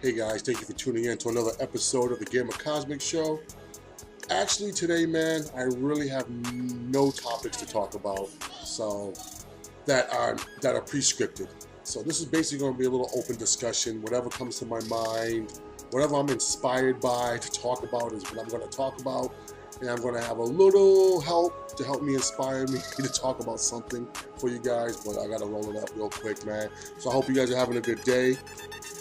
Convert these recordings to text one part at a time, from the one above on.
Hey guys, thank you for tuning in to another episode of the Gamer Cosmic Show. Actually, today, man, I really have no topics to talk about, so that are pre-scripted. So this is basically going to be a little open discussion. Whatever comes to my mind, whatever I'm inspired by to talk about is what I'm going to talk about, and I'm going to have a little help to help me inspire me to talk about something for you guys. But I got to roll it up real quick, man. So I hope you guys are having a good day.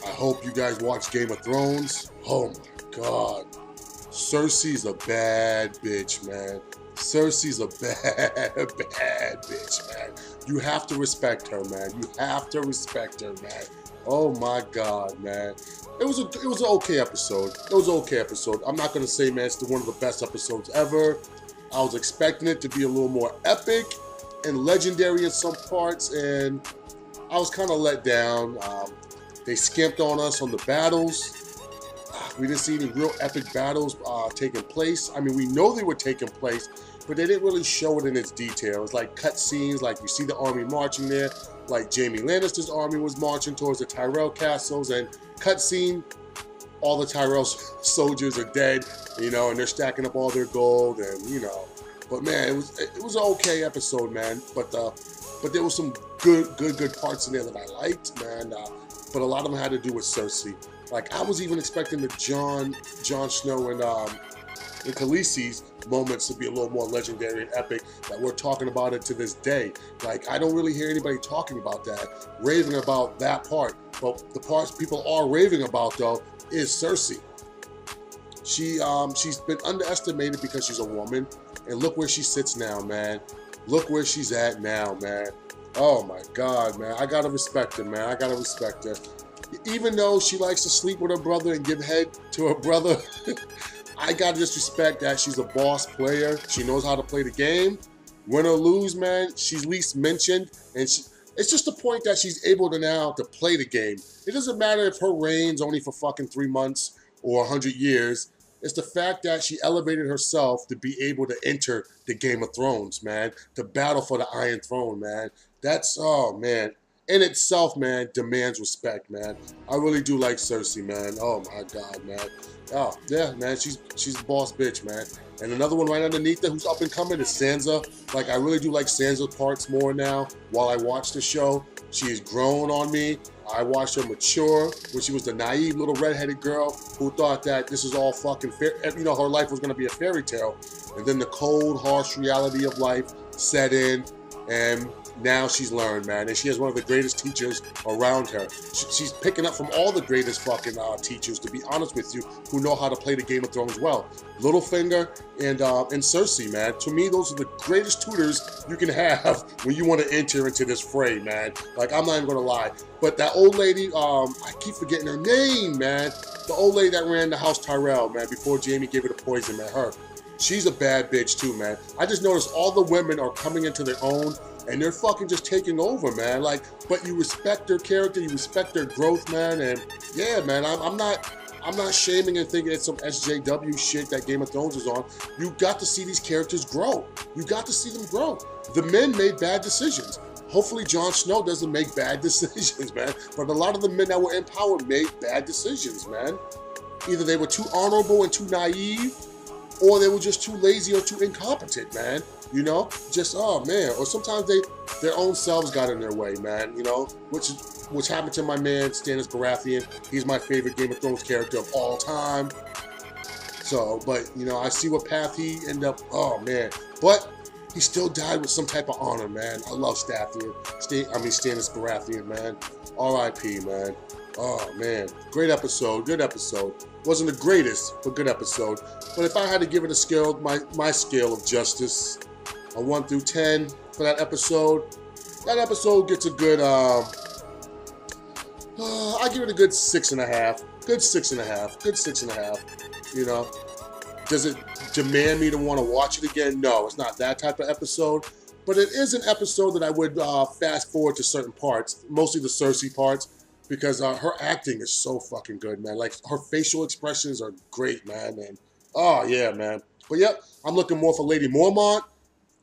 I hope you guys watch Game of Thrones. Oh my God. Cersei's a bad bitch, man. Cersei's a bad bitch, man. You have to respect her, man. You have to respect her, man. Oh my God, man. It was an okay episode. It was an okay episode. I'm not gonna say, man, it's one of the best episodes ever. I was expecting it to be a little more epic and legendary in some parts, and I was kind of let down. They skimped on us on the battles. We didn't see any real epic battles taking place. I mean, we know they were taking place, but they didn't really show it in its detail. It's like cut scenes, like you see the army marching there, like Jaime Lannister's army was marching towards the Tyrell castles, and cut scene, all the Tyrell soldiers are dead, you know, and they're stacking up all their gold, and you know. But man, it was an okay episode, man. But there was some good parts in there that I liked, man. But a lot of them had to do with Cersei. Like, I was even expecting the Jon Snow and Khaleesi's moments to be a little more legendary and epic, that we're talking about it to this day. Like, I don't really hear anybody talking about that, raving about that part. But the parts people are raving about, though, is Cersei. She's been underestimated because she's a woman, and look where she sits now, man. Look where she's at now, man. Oh my God, man. I gotta respect her, man. I gotta respect her. Even though she likes to sleep with her brother and give head to her brother, I gotta just respect that she's a boss player. She knows how to play the game. Win or lose, man, she's least mentioned. And it's just the point that she's able to now to play the game. It doesn't matter if her reign's only for fucking 3 months or 100 years. It's the fact that she elevated herself to be able to enter the Game of Thrones, man. To battle for the Iron Throne, man. That's, oh, man. In itself, man, demands respect, man. I really do like Cersei, man. Oh, my God, man. Oh, yeah, man, she's a boss bitch, man. And another one right underneath her who's up and coming is Sansa. Like, I really do like Sansa's parts more now while I watch the show. She has grown on me. I watched her mature when she was the naive little redheaded girl who thought that this is all fucking fair. You know, her life was going to be a fairy tale. And then the cold, harsh reality of life set in, and now she's learned, man. And she has one of the greatest teachers around her. She's picking up from all the greatest fucking teachers, to be honest with you, who know how to play the Game of Thrones well. Littlefinger and Cersei, man. To me, those are the greatest tutors you can have when you want to enter into this fray, man. Like, I'm not even going to lie. But that old lady, I keep forgetting her name, man. The old lady that ran the House Tyrell, man, before Jaime gave her the poison, man. Her. She's a bad bitch too, man. I just noticed all the women are coming into their own, and they're fucking just taking over, man. Like, but you respect their character, you respect their growth, man. And yeah, man, I'm not shaming and thinking it's some SJW shit that Game of Thrones is on. You got to see these characters grow. You got to see them grow. The men made bad decisions. Hopefully Jon Snow doesn't make bad decisions, man. But a lot of the men that were in power made bad decisions, man. Either they were too honorable and too naive, or they were just too lazy or too incompetent, man. You know, just, oh man. Or sometimes their own selves got in their way, man. You know, which happened to my man Stannis Baratheon. He's my favorite Game of Thrones character of all time. So, but you know, I see what path he ended up. Oh man, but he still died with some type of honor, man. I love Stannis Baratheon, man. R.I.P., man. Oh man, great episode, good episode. Wasn't the greatest, but good episode. But if I had to give it a scale, my scale of justice, a 1 through 10 for that episode gets a good, I give it a good 6.5. Good 6.5. Good 6.5. You know, does it demand me to want to watch it again? No, it's not that type of episode. But it is an episode that I would fast forward to certain parts, mostly the Cersei parts, because her acting is so fucking good, man. Like, her facial expressions are great, man. And oh yeah, man. But yep, I'm looking more for Lady Mormont.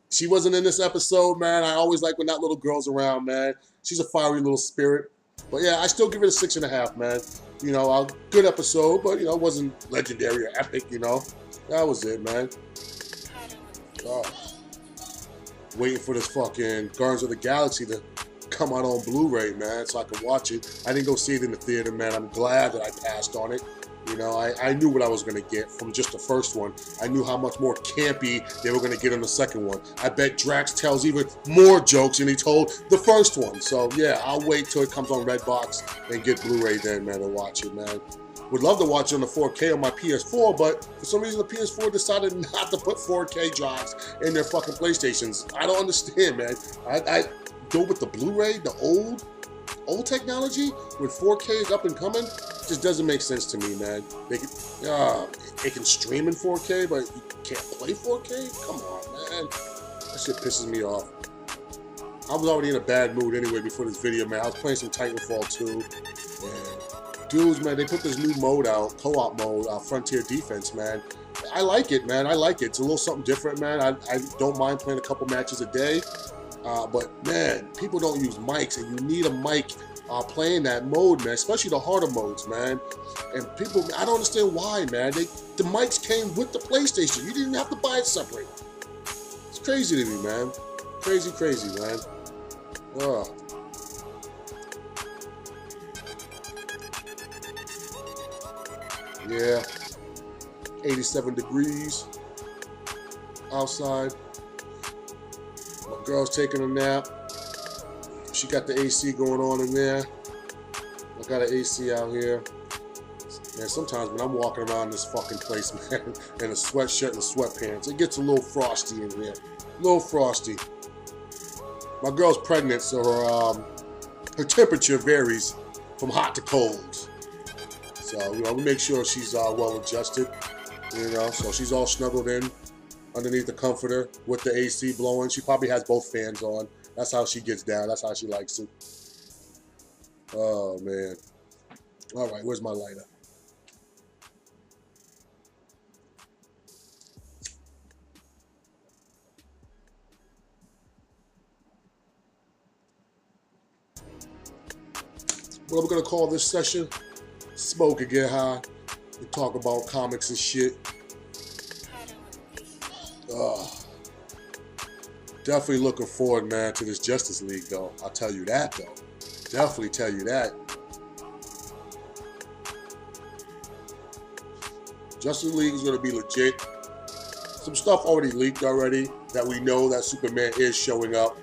She wasn't in this episode, man. I always like when that little girl's around, man. She's a fiery little spirit. But yeah, I still give it a 6.5, man. You know, a good episode, but you know, it wasn't legendary or epic. You know, that was it, man. Oh, waiting for this fucking Guardians of the Galaxy to come out on Blu-ray, man, so I can watch it. I didn't go see it in the theater, man. I'm glad that I passed on it. You know, I knew what I was going to get from just the first one. I knew how much more campy they were going to get on the second one. I bet Drax tells even more jokes than he told the first one. So, yeah, I'll wait till it comes on Redbox and get Blu-ray then, man, and watch it, man. Would love to watch it on the 4K on my PS4, but for some reason the PS4 decided not to put 4K drives in their fucking PlayStations. I don't understand, man. I go with the Blu-ray, the old technology, when 4K is up and coming. Just doesn't make sense to me, man. It can stream in 4K, but you can't play 4K? Come on, man. That shit pisses me off. I was already in a bad mood anyway before this video, man. I was playing some Titanfall 2, and dudes, man, they put this new mode out, co-op mode, Frontier Defense, man. I like it, man. I like it. It's a little something different, man. I don't mind playing a couple matches a day, but, man, people don't use mics, and you need a mic playing that mode, man, especially the harder modes, man. And people, I don't understand why, man. The mics came with the PlayStation. You didn't have to buy it separate. It's crazy to me, man. Crazy, crazy, man. Ugh. Yeah. 87 degrees outside. My girl's taking a nap. She got the AC going on in there. I got an AC out here. Man, sometimes when I'm walking around this fucking place, man, in a sweatshirt and sweatpants, it gets a little frosty in here. A little frosty. My girl's pregnant, so her temperature varies from hot to cold. So, you know, we make sure she's well adjusted, you know, so she's all snuggled in underneath the comforter with the AC blowing. She probably has both fans on. That's how she gets down. That's how she likes it. Oh, man. All right, where's my lighter? What I'm going to call this session, Smoke and Get High. We talk about comics and shit. Definitely looking forward, man, to this Justice League, though. I'll tell you that, though. Definitely tell you that. Justice League is going to be legit. Some stuff already leaked already that we know that Superman is showing up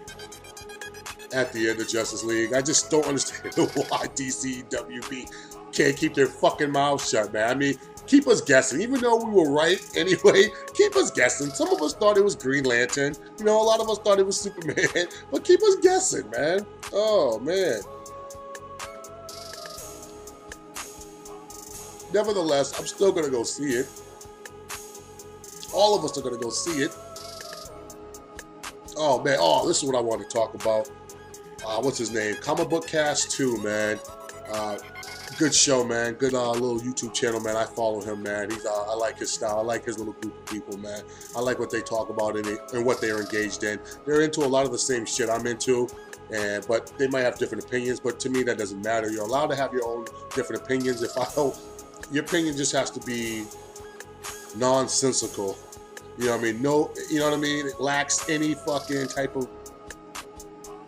at the end of Justice League. I just don't understand why DC, WB can't keep their fucking mouths shut, man. I mean, keep us guessing. Even though we were right anyway, keep us guessing. Some of us thought it was Green Lantern. You know, a lot of us thought it was Superman. But keep us guessing, man. Oh, man. Nevertheless, I'm still going to go see it. All of us are going to go see it. Oh, man. Oh, this is what I want to talk about. What's his name? Comic Book Cast 2, man. Good show, man. Good little YouTube channel, man. I follow him, man. He's I like his style. I like his little group of people, man. I like what they talk about and what they're engaged in. They're into a lot of the same shit I'm into, but they might have different opinions. But to me, that doesn't matter. You're allowed to have your own different opinions. If I don't, your opinion just has to be nonsensical. You know what I mean? No, you know what I mean? It lacks any fucking type of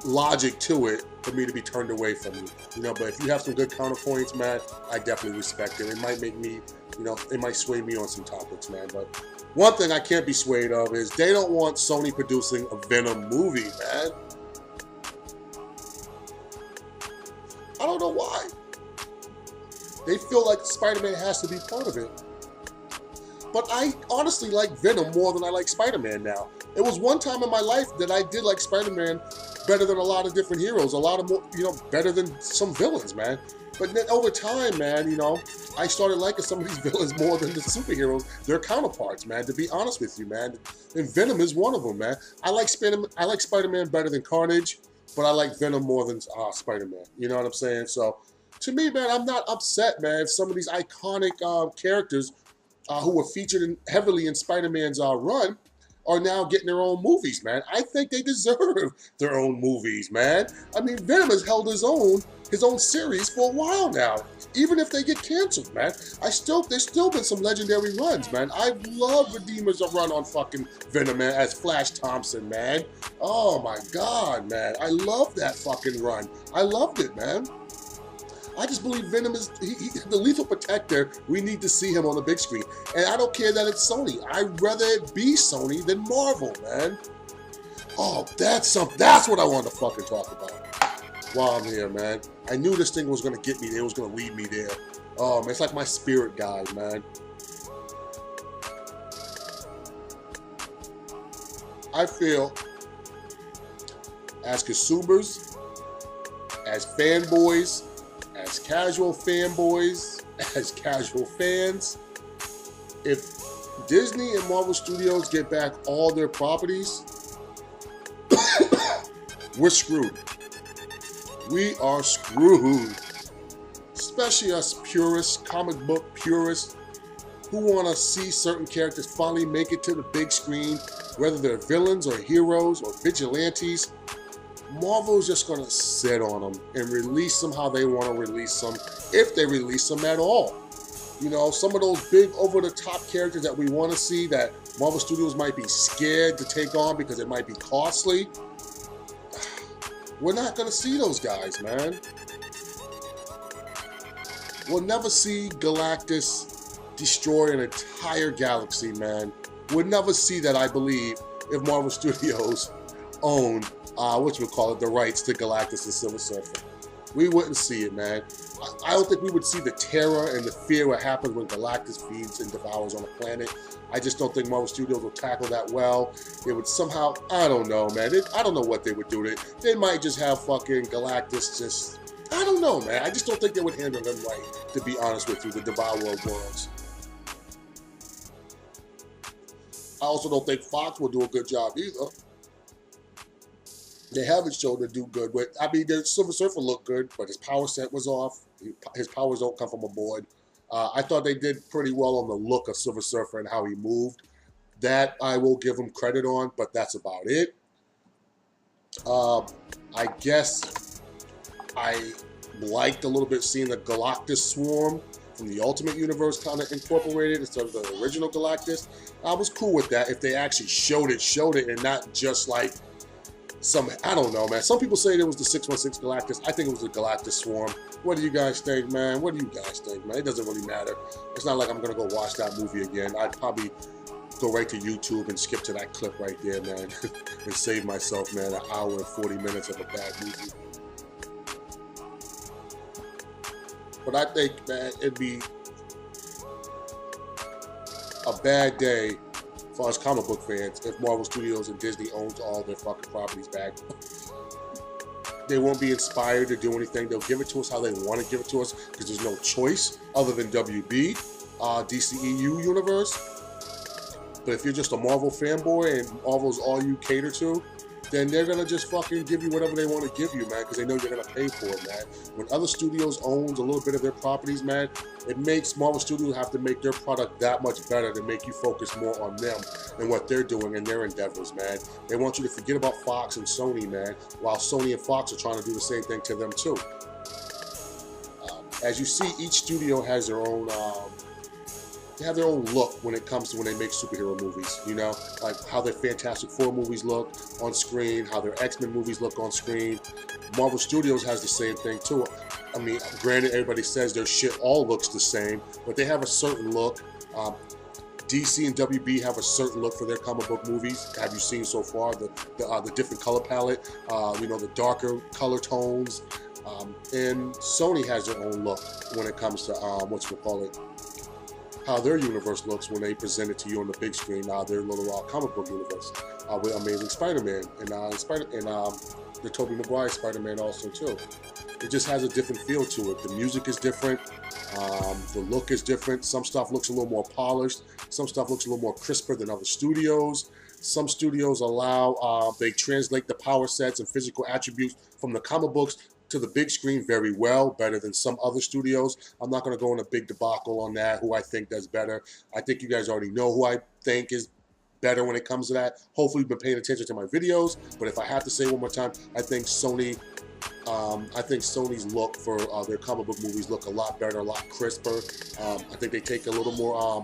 logic to it for me to be turned away from you. You know, but if you have some good counterpoints, man, I definitely respect it. It might make me, you know, it might sway me on some topics, man. But one thing I can't be swayed of is they don't want Sony producing a Venom movie, man. I don't know why. They feel like Spider-Man has to be part of it. But I honestly like Venom more than I like Spider-Man now. It was one time in my life that I did like Spider-Man better than a lot of different heroes, a lot of more, you know, better than some villains, man. But then over time, man, you know, I started liking some of these villains more than the superheroes, their counterparts, man, to be honest with you, man. And Venom is one of them, man. I like Spider-Man better than Carnage, but I like Venom more than Spider-Man. You know what I'm saying? So, to me, man, I'm not upset, man, if some of these iconic characters who were featured heavily in Spider-Man's run, are now getting their own movies, man. I think they deserve their own movies, man. I mean, Venom has held his own series for a while now. Even if they get canceled, man. There's still been some legendary runs, man. I love Redeemer's run on fucking Venom, man, as Flash Thompson, man. Oh my God, man. I love that fucking run. I loved it, man. I just believe Venom is the lethal protector. We need to see him on the big screen. And I don't care that it's Sony. I'd rather it be Sony than Marvel, man. Oh, that's what I wanted to fucking talk about while I'm here, man. I knew this thing was going to get me there. It was going to lead me there. Oh, man, it's like my spirit guide, man. I feel as consumers, as fanboys, as casual fanboys, as casual fans, if Disney and Marvel Studios get back all their properties, we're screwed. We are screwed. Especially us purists, comic book purists, who want to see certain characters finally make it to the big screen, whether they're villains or heroes or vigilantes. Marvel's just going to sit on them and release them how they want to release them, if they release them at all. You know, some of those big over-the-top characters that we want to see that Marvel Studios might be scared to take on because it might be costly. We're not going to see those guys, man. We'll never see Galactus destroy an entire galaxy, man. We'll never see that, I believe, if Marvel Studios owned the rights to Galactus and Silver Surfer. We wouldn't see it, man. I don't think we would see the terror and the fear what happens when Galactus feeds and devours on a planet. I just don't think Marvel Studios will tackle that well. It would somehow, I don't know, man. I don't know what they would do to it. They might just have fucking Galactus just, I don't know, man. I just don't think they would handle them right, to be honest with you, the Devourer of Worlds. I also don't think Fox will do a good job either. They haven't shown to do good with. I mean, the Silver Surfer looked good, but his power set was off. His powers don't come from a board. I thought they did pretty well on the look of Silver Surfer and how he moved. That I will give him credit on, but that's about it. I guess I liked a little bit seeing the Galactus swarm from the Ultimate Universe kind of incorporated instead of the original Galactus. I was cool with that if they actually showed it, and not just like I don't know, man. Some people say it was the 616 Galactus. I think it was the Galactus Swarm. What do you guys think, man? What do you guys think, man? It doesn't really matter. It's not like I'm going to go watch that movie again. I'd probably go right to YouTube and skip to that clip right there, man, and save myself, man, an hour and 40 minutes of a bad movie. But I think, man, it'd be a bad day for us comic book fans if Marvel Studios and Disney owns all their fucking properties back. They won't be inspired to do anything. They'll give it to us how they want to give it to us because there's no choice other than WB, DCEU universe. But if you're just a Marvel fanboy and Marvel's all you cater to, then they're going to just fucking give you whatever they want to give you, man, because they know you're going to pay for it, man. When other studios owns a little bit of their properties, man, it makes Marvel Studios have to make their product that much better to make you focus more on them and what they're doing in their endeavors, man. They want you to forget about Fox and Sony, man, while Sony and Fox are trying to do the same thing to them, too. As you see, each studio has their own... they have their own look when it comes to when they make superhero movies, you know? Like how their Fantastic Four movies look on screen, how their X-Men movies look on screen. Marvel Studios has the same thing too. I mean, granted, everybody says their shit all looks the same, but they have a certain look. DC and WB have a certain look for their comic book movies. Have you seen so far the different color palette, you know, the darker color tones? And Sony has their own look when it comes to, how their universe looks when they present it to you on the big screen, their little comic book universe with Amazing Spider-Man and the Tobey Maguire Spider-Man also too. It just has a different feel to it. The music is different, the look is different. Some stuff looks a little more polished. Some stuff looks a little more crisper than other studios. Some studios they translate the power sets and physical attributes from the comic books to the big screen very well, better than some other studios. I'm not going to go in a big debacle on that, who I think does better. I think you guys already know who I think is better when it comes to that. Hopefully you've been paying attention to my videos, but if I have to say one more time, I think Sony's look for their comic book movies look a lot better, a lot crisper. I think they take a little more,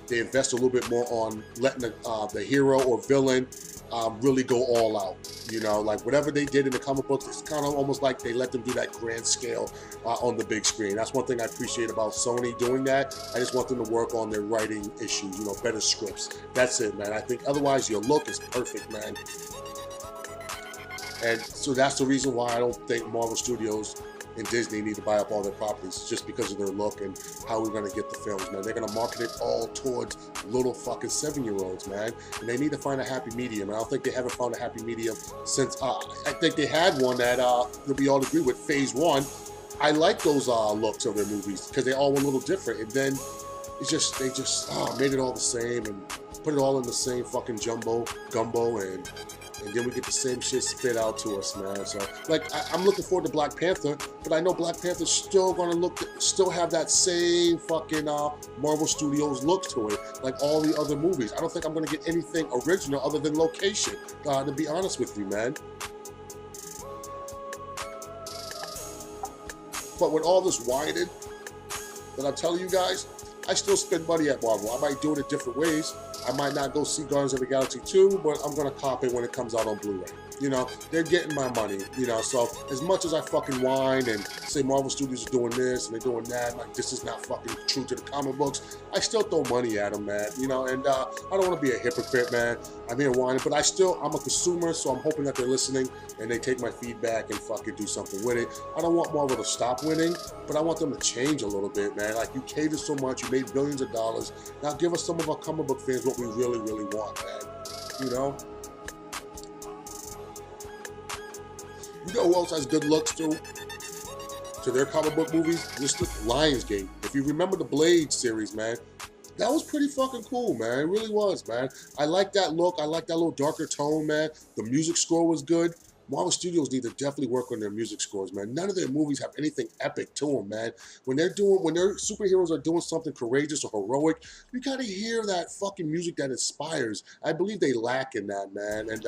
they invest a little bit more on letting the hero or villain really go all out. You know, like whatever they did in the comic books, it's kind of almost like they let them do that grand scale on the big screen. That's one thing I appreciate about Sony doing that. I just want them to work on their writing issues, you know, better scripts. That's it, man. I think otherwise your look is perfect, man. And so that's the reason why I don't think Marvel Studios and Disney need to buy up all their properties, just because of their look and how we're going to get the films, man. They're going to market it all towards little fucking 7-year-olds, man. And they need to find a happy medium. And I don't think they haven't found a happy medium since, I think they had one that we all agree with, Phase 1. I like those looks of their movies because they all were a little different. And then it's just, they just made it all the same and put it all in the same fucking gumbo, and then we get the same shit spit out to us, man. So, like, I'm looking forward to Black Panther, but I know Black Panther's still gonna still have that same fucking Marvel Studios look to it, like all the other movies. I don't think I'm gonna get anything original other than location, to be honest with you, man. But with all this whining that I'm telling you guys, I still spend money at Marvel. I might do it in different ways. I might not go see Guardians of the Galaxy 2, but I'm going to cop it when it comes out on Blu-ray. You know, they're getting my money, you know, so as much as I fucking whine and say Marvel Studios are doing this and they're doing that, like this is not fucking true to the comic books, I still throw money at them, man, you know, and I don't want to be a hypocrite, man. I'm here whining, but I'm a consumer, so I'm hoping that they're listening and they take my feedback and fucking do something with it. I don't want Marvel to stop winning, but I want them to change a little bit, man. Like, you catered so much, you made billions of dollars. Now give us, some of our comic book fans, what we really, really want, man, you know? You know who else has good looks to their comic book movies? Mr. Lionsgate. If you remember the Blade series, man, that was pretty fucking cool, man. It really was, man. I like that look. I like that little darker tone, man. The music score was good. Marvel Studios need to definitely work on their music scores, man. None of their movies have anything epic to them, man. When their superheroes are doing something courageous or heroic, you gotta hear that fucking music that inspires. I believe they lack in that, man. And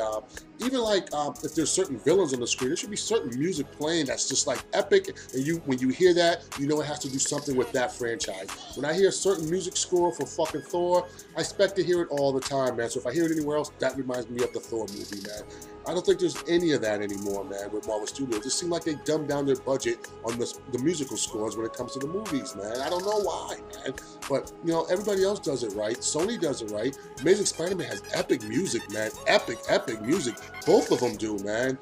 even like if there's certain villains on the screen, there should be certain music playing that's just like epic. And when you hear that, you know it has to do something with that franchise. When I hear a certain music score for fucking Thor, I expect to hear it all the time, man. So if I hear it anywhere else, that reminds me of the Thor movie, man. I don't think there's any of that anymore, man, with Marvel Studios. It seems like they dumbed down their budget on the musical scores when it comes to the movies, man. I don't know why, man. But, you know, everybody else does it right. Sony does it right. Amazing Spider-Man has epic music, man. Epic music. Both of them do, man.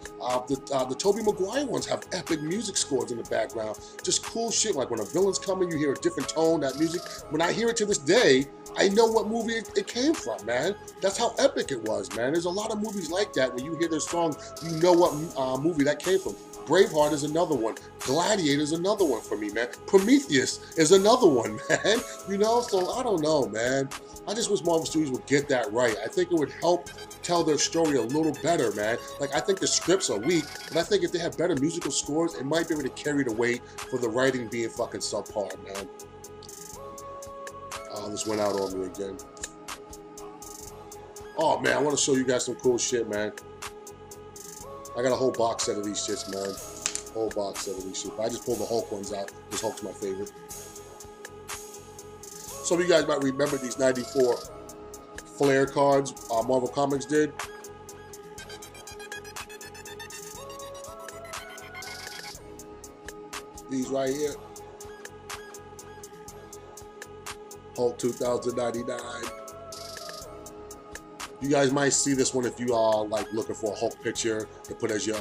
The Tobey Maguire ones have epic music scores in the background. Just cool shit. Like when a villain's coming, you hear a different tone, that music. When I hear it to this day, I know what movie it came from, man. That's how epic it was, man. There's a lot of movies like that. When you hear their song, you know what movie that came from. Braveheart is another one. Gladiator is another one for me, man. Prometheus is another one, man. You know, so I don't know, man. I just wish Marvel Studios would get that right. I think it would help tell their story a little better, man. Like, I think the scripts are weak, but I think if they have better musical scores, it might be able to carry the weight for the writing being fucking subpar, man. This went out on me again. Oh, man, I want to show you guys some cool shit, man. I got a whole box set of these shits, man. Whole box set of these shit. I just pulled the Hulk ones out. This Hulk's my favorite. Some of you guys might remember these 94 Flair cards Marvel Comics did. These right here. Hulk 2099. You guys might see this one if you are like looking for a Hulk picture to put as your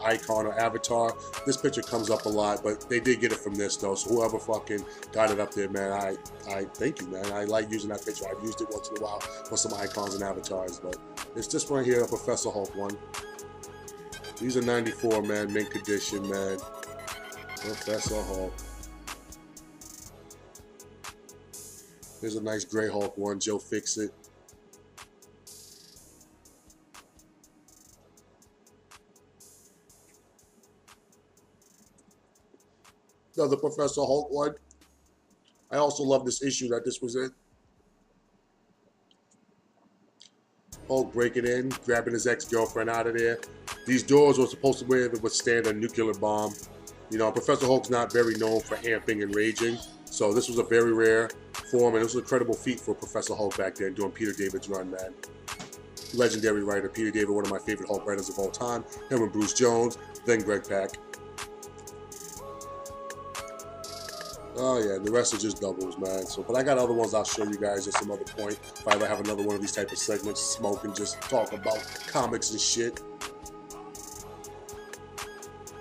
icon or avatar. This picture comes up a lot, but they did get it from this though. So whoever fucking got it up there, man, I thank you, man. I like using that picture. I've used it once in a while for some icons and avatars, but it's this one here, a Professor Hulk one. These are 94, man, mint condition, man. Professor Hulk. Here's a nice gray Hulk one, Joe Fixit. Another Professor Hulk one. I also love this issue that this was in. Hulk breaking in, grabbing his ex-girlfriend out of there. These doors were supposed to be able to withstand a nuclear bomb. You know, Professor Hulk's not very known for amping and raging, so this was a very rare form, and it was an incredible feat for Professor Hulk back then, doing Peter David's run, man. Legendary writer, Peter David, one of my favorite Hulk writers of all time. Him and Bruce Jones, then Greg Pak. Oh yeah, the rest are just doubles, man. So, but I got other ones I'll show you guys at some other point. If I ever have another one of these type of segments, smoke and just talk about comics and shit.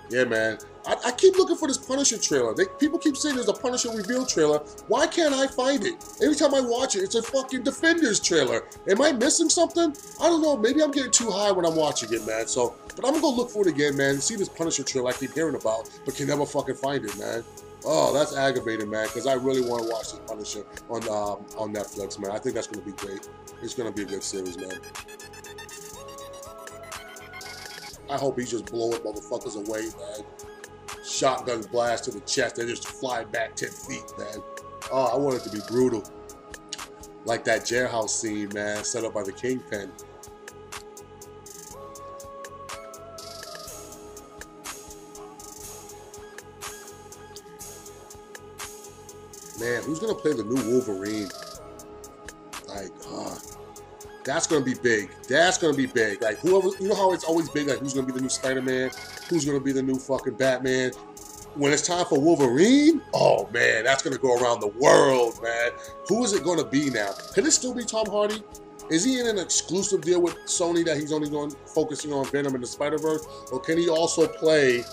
Yeah, man. I keep looking for this Punisher trailer. People keep saying there's a Punisher reveal trailer. Why can't I find it? Every time I watch it, it's a fucking Defenders trailer. Am I missing something? I don't know. Maybe I'm getting too high when I'm watching it, man. So, but I'm gonna go look for it again, man, and see this Punisher trailer I keep hearing about, but can never fucking find it, man. Oh, that's aggravating, man, because I really want to watch this Punisher on Netflix, man. I think that's going to be great. It's going to be a good series, man. I hope he just blow it motherfuckers away, man. Shotgun blast to the chest and just fly back 10 feet, man. Oh, I want it to be brutal. Like that jailhouse scene, man, set up by the Kingpin. Man, who's gonna play the new Wolverine? Like, that's gonna be big. That's gonna be big. Like, whoever, you know how it's always big, like who's gonna be the new Spider-Man? Who's gonna be the new fucking Batman? When it's time for Wolverine, oh man, that's gonna go around the world, man. Who is it gonna be now? Can it still be Tom Hardy? Is he in an exclusive deal with Sony that he's only focusing on Venom and the Spider-Verse? Or can he also play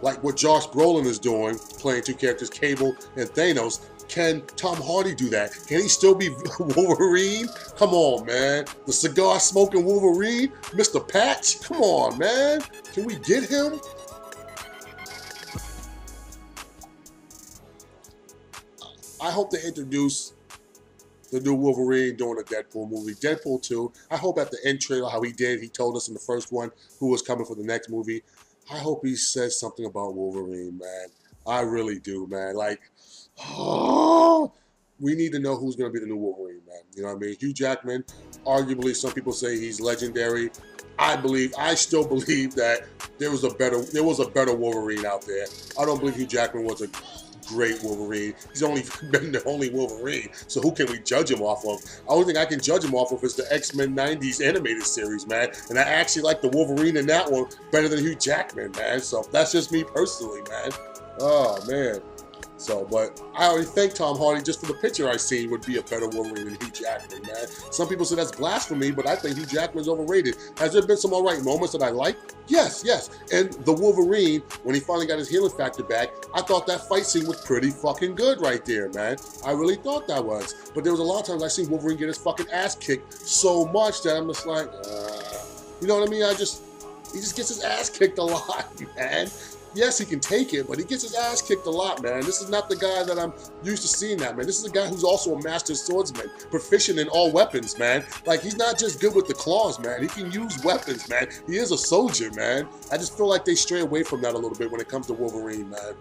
like what Josh Brolin is doing, playing two characters, Cable and Thanos? Can Tom Hardy do that? Can he still be Wolverine? Come on, man. The cigar-smoking Wolverine? Mr. Patch? Come on, man. Can we get him? I hope they introduce the new Wolverine during the Deadpool movie. Deadpool 2, I hope at the end trailer how he told us in the first one who was coming for the next movie. I hope he says something about Wolverine, man. I really do, man. Like, we need to know who's going to be the new Wolverine, man. You know what I mean? Hugh Jackman, arguably, some people say he's legendary. I still believe that there was a better Wolverine out there. I don't believe Hugh Jackman was a great Wolverine. He's only been the only Wolverine, so who can we judge him off of? The only thing I can judge him off of is the X-Men 90s animated series, man. And I actually like the Wolverine in that one better than Hugh Jackman, man. So that's just me personally, man. Oh, man. So, but I already think Tom Hardy, just for the picture I seen, would be a better Wolverine than Hugh Jackman, man. Some people say that's blasphemy, but I think Hugh Jackman's overrated. Has there been some alright moments that I like? Yes, yes. And the Wolverine, when he finally got his healing factor back, I thought that fight scene was pretty fucking good right there, man. I really thought that was. But there was a lot of times I seen Wolverine get his fucking ass kicked so much that I'm just like, you know what I mean? He just gets his ass kicked a lot, man. Yes, he can take it, but he gets his ass kicked a lot, man. This is not the guy that I'm used to seeing that, man. This is a guy who's also a master swordsman, proficient in all weapons, man. Like, he's not just good with the claws, man. He can use weapons, man. He is a soldier, man. I just feel like they stray away from that a little bit when it comes to Wolverine, man.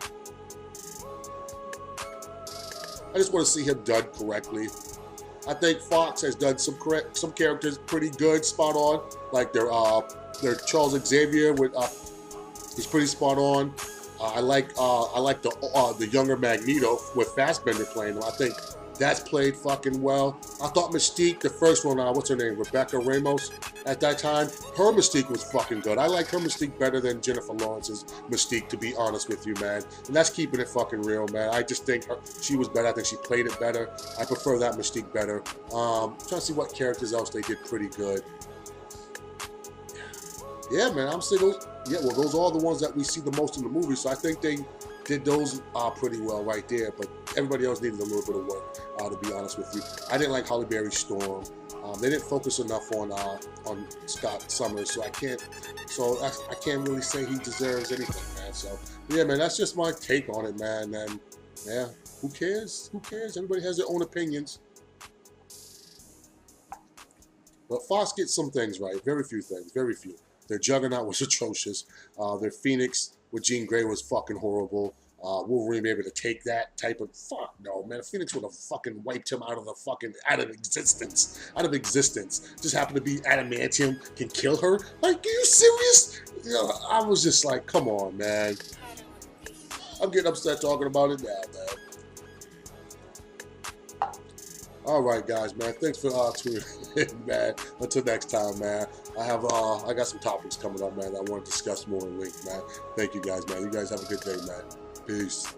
I just want to see him done correctly. I think Fox has done some characters pretty good, spot on. Like their Charles Xavier with he's pretty spot on. I like the younger Magneto with Fassbender playing him. I think that's played fucking well. I thought Mystique, the first one, what's her name, Rebecca Ramos, at that time, her Mystique was fucking good. I like her Mystique better than Jennifer Lawrence's Mystique, to be honest with you, man. And that's keeping it fucking real, man. I just think she was better. I think she played it better. I prefer that Mystique better. Trying to see what characters else they did pretty good. Yeah, man, I'm saying those. Yeah, well, those are the ones that we see the most in the movie, so I think they did those pretty well right there, but everybody else needed a little bit of work, to be honest with you. I didn't like Halle Berry's Storm. They didn't focus enough on Scott Summers, so I can't really say he deserves anything, man. So, yeah, man, that's just my take on it, man, and, yeah, who cares? Who cares? Everybody has their own opinions. But Fox gets some things right, very few things, very few. Their Juggernaut was atrocious. Their Phoenix with Jean Grey was fucking horrible. Wolverine be able to take that type of fuck no, man. Phoenix would have fucking wiped him out of existence. Out of existence. Just happened to be adamantium can kill her. Like, are you serious? You know, I was just like, come on, man. I'm getting upset talking about it now, man. All right, guys, man. Thanks for tuning in, man. Until next time, man. I got some topics coming up, man, that I want to discuss more in length, man. Thank you, guys, man. You guys have a good day, man. Peace.